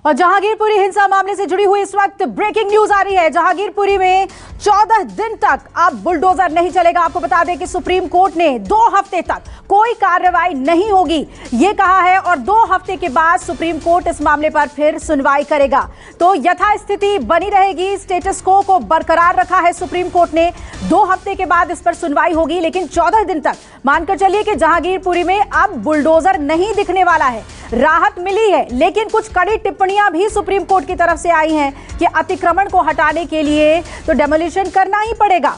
और जहांगीरपुरी हिंसा मामले से जुड़ी हुई इस वक्त ब्रेकिंग न्यूज आ रही है। जहांगीरपुरी में 14 दिन तक अब बुलडोजर नहीं चलेगा। आपको बता दें कि सुप्रीम कोर्ट ने 2 हफ्ते तक कोई कार्रवाई नहीं होगी ये कहा है और 2 हफ्ते के बाद सुप्रीम कोर्ट इस मामले पर फिर सुनवाई करेगा। तो यथास्थिति बनी रहेगी, स्टेटस को बरकरार रखा है सुप्रीम कोर्ट ने। 2 हफ्ते के बाद इस पर सुनवाई होगी, लेकिन 14 दिन तक मानकर चलिए कि जहांगीरपुरी में अब बुलडोजर नहीं दिखने वाला है। राहत मिली है, लेकिन कुछ कड़ी टिप्पणियां भी सुप्रीम कोर्ट की तरफ से आई हैं कि अतिक्रमण को हटाने के लिए तो डेमोलिशन करना ही पड़ेगा।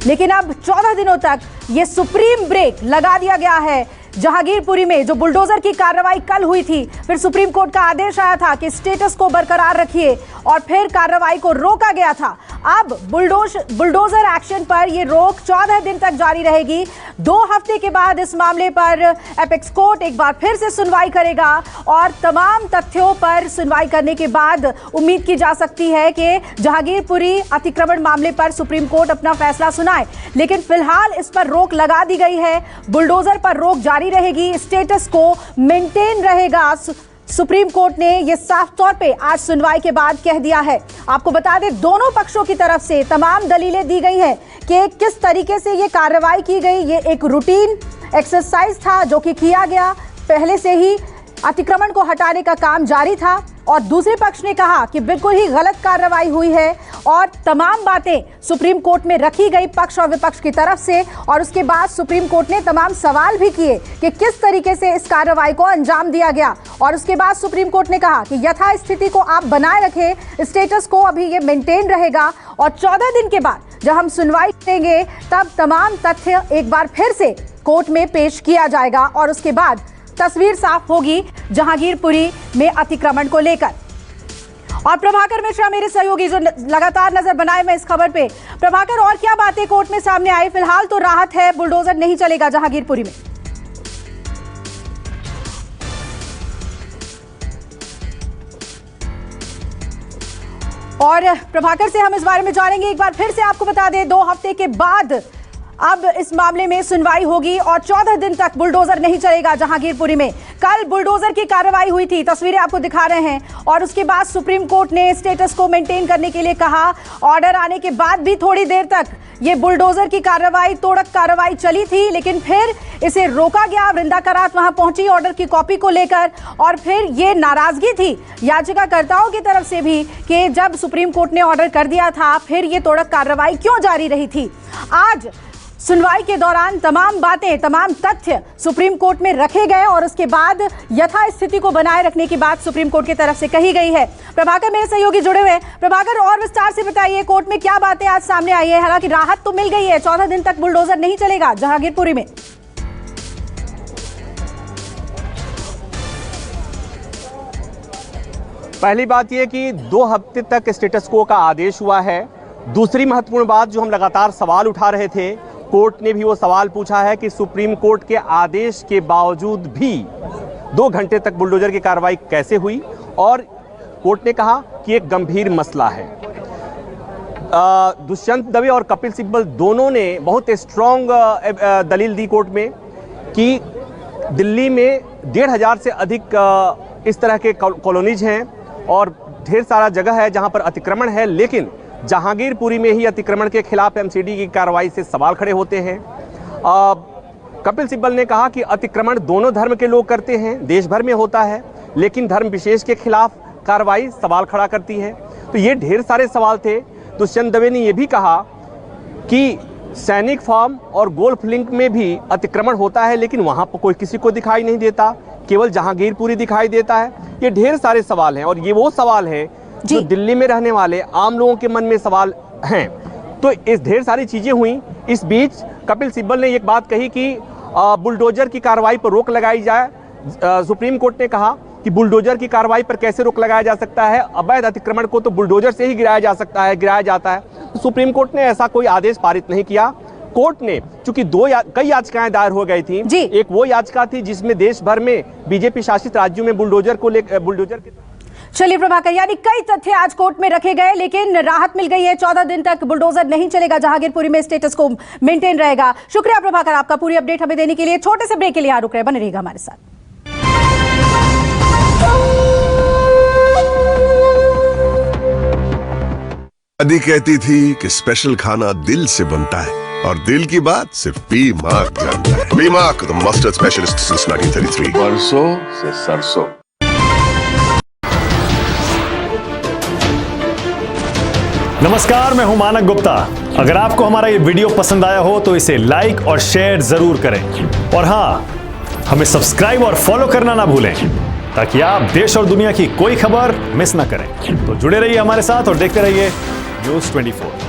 लेकिन अब 14 दिनों तक यह सुप्रीम ब्रेक लगा दिया गया है। जहांगीरपुरी में जो बुलडोजर की कार्रवाई कल हुई थी, फिर सुप्रीम कोर्ट का आदेश आया था कि स्टेटस को बरकरार रखिए और फिर कार्रवाई को रोका गया था। अब बुलडोजर एक्शन पर यह रोक 14 दिन तक जारी रहेगी। 2 हफ्ते के बाद इस मामले पर एपेक्स कोर्ट एक बार फिर से सुनवाई करेगा और तमाम तथ्यों पर सुनवाई करने के बाद उम्मीद की जा सकती है कि जहांगीरपुरी अतिक्रमण मामले पर सुप्रीम कोर्ट अपना फैसला सुनाए। लेकिन फिलहाल इस पर रोक लगा दी गई है, बुलडोजर पर रोक जारी रहेगी, स्टेटस को मेंटेन रहेगा। सुप्रीम कोर्ट ने यह साफ तौर पे आज सुनवाई के बाद कह दिया है। आपको बता दें, दोनों पक्षों की तरफ से तमाम दलीलें दी गई हैं कि किस तरीके से यह कार्रवाई की गई। ये एक रूटीन एक्सरसाइज था जो कि किया गया, पहले से ही अतिक्रमण को हटाने का काम जारी था। और दूसरे पक्ष ने कहा कि बिल्कुल ही गलत कार्रवाई हुई है और तमाम बातें सुप्रीम कोर्ट में रखी गई पक्ष और विपक्ष की तरफ से। और उसके बाद सुप्रीम कोर्ट ने तमाम सवाल भी किए कि किस तरीके से इस कार्रवाई को अंजाम दिया गया। और उसके बाद सुप्रीम कोर्ट ने कहा कि यथास्थिति को आप बनाए रखें, स्टेटस को अभी ये मेंटेन रहेगा और 14 दिन के बाद जब हम सुनवाई करेंगे तब तमाम तथ्य एक बार फिर से कोर्ट में पेश किया जाएगा और उसके बाद तस्वीर साफ होगी जहांगीरपुरी में अतिक्रमण को लेकर। और प्रभाकर मिश्रा मेरे सहयोगी जो लगातार नजर बनाए हुए इस खबर पे। प्रभाकर, और क्या बातें कोर्ट में सामने आई? फिलहाल तो राहत है, बुलडोजर नहीं चलेगा जहांगीरपुरी में। और प्रभाकर से हम इस बारे में जानेंगे। एक बार फिर से आपको बता दें, 2 हफ्ते के बाद अब इस मामले में सुनवाई होगी और 14 दिन तक बुलडोजर नहीं चलेगा जहांगीरपुरी में। कल बुलडोजर की कार्रवाई हुई थी, तस्वीरें आपको दिखा रहे हैं। और उसके बाद सुप्रीम कोर्ट ने स्टेटस को मेंटेन करने के लिए कहा। ऑर्डर आने के बाद भी थोड़ी देर तक ये बुलडोजर की कार्रवाई, तोड़क कार्रवाई चली थी, लेकिन फिर इसे रोका गया। वृंदा करात वहां पहुंची ऑर्डर की कॉपी को लेकर और फिर ये नाराजगी थी याचिकाकर्ताओं की तरफ से भी कि जब सुप्रीम कोर्ट ने ऑर्डर कर दिया था फिर ये तोड़क कार्रवाई क्यों जारी रही थी। आज सुनवाई के दौरान तमाम बातें, तमाम तथ्य सुप्रीम कोर्ट में रखे गए और उसके बाद यथास्थिति को बनाए रखने की बात सुप्रीम कोर्ट की तरफ से कही गई है। प्रभाकर मेरे सहयोगी जुड़े हुए हैं। प्रभाकर, और विस्तार से बताइए, कोर्ट में क्या बातें आज सामने आई है? हालांकि राहत तो मिल गई है, 14 दिन तक बुलडोजर नहीं चलेगा जहांगीरपुरी में। पहली बात यह कि 2 हफ्ते तक स्टेटस को का आदेश हुआ है। दूसरी महत्वपूर्ण बात जो हम लगातार सवाल उठा रहे थे, कोर्ट ने भी वो सवाल पूछा है कि सुप्रीम कोर्ट के आदेश के बावजूद भी 2 घंटे तक बुलडोजर की कार्रवाई कैसे हुई। और कोर्ट ने कहा कि एक गंभीर मसला है। दुष्यंत दवे और कपिल सिब्बल दोनों ने बहुत स्ट्रॉन्ग दलील दी कोर्ट में कि दिल्ली में 1,500 से अधिक इस तरह के कॉलोनीज हैं और ढेर सारा जगह है जहां पर अतिक्रमण है, लेकिन जहांगीरपुरी में ही अतिक्रमण के खिलाफ एमसीडी की कार्रवाई से सवाल खड़े होते हैं। कपिल सिब्बल ने कहा कि अतिक्रमण दोनों धर्म के लोग करते हैं, देश भर में होता है, लेकिन धर्म विशेष के खिलाफ कार्रवाई सवाल खड़ा करती है। तो ये ढेर सारे सवाल थे। दुष्यंत दवे ने यह भी कहा कि सैनिक फार्म और गोल्फ लिंक में भी अतिक्रमण होता है, लेकिन वहां पर कोई किसी को दिखाई नहीं देता, केवल जहांगीरपुरी दिखाई देता है। ये ढेर सारे सवाल हैं और ये वो सवाल है जो दिल्ली में रहने वाले आम लोगों के मन में सवाल हैं। तो इस ढेर सारी चीजें हुई। इस बीच कपिल सिब्बल ने एक बात कही कि बुलडोजर की कार्रवाई पर रोक लगाई जाए। सुप्रीम कोर्ट ने कहा कि बुलडोजर की कार्रवाई पर कैसे रोक लगाया जा सकता है, अवैध अतिक्रमण को तो बुलडोजर से ही गिराया जाता है। तो सुप्रीम कोर्ट ने ऐसा कोई आदेश पारित नहीं किया। कोर्ट ने चूंकि कई याचिकाएं दायर हो गई थी, एक वो याचिका थी जिसमें देश भर में बीजेपी शासित राज्यों में बुलडोजर के चलिए प्रभाकर, यानी कई तथ्य आज कोर्ट में रखे गए, लेकिन राहत मिल गई है। 14 दिन तक बुलडोजर नहीं चलेगा जहांगीरपुरी में, स्टेटस को मेंटेन रहेगा। शुक्रिया प्रभाकर आपका पूरी अपडेट हमें देने के लिए। छोटे से ब्रेक के लिए यहाँ रुक रहे, बने रहिएगा हमारे साथ। दादी कहती थी कि स्पेशल खाना दिल से बनता है और दिल की बात सिर्फ पी मार्क जानता है। P mark, the mustard specialist since 1933। बरसों से सरसों। नमस्कार, मैं हूं मानक गुप्ता। अगर आपको हमारा ये वीडियो पसंद आया हो तो इसे लाइक और शेयर जरूर करें और हां, हमें सब्सक्राइब और फॉलो करना ना भूलें ताकि आप देश और दुनिया की कोई खबर मिस ना करें। तो जुड़े रहिए हमारे साथ और देखते रहिए न्यूज़ 24।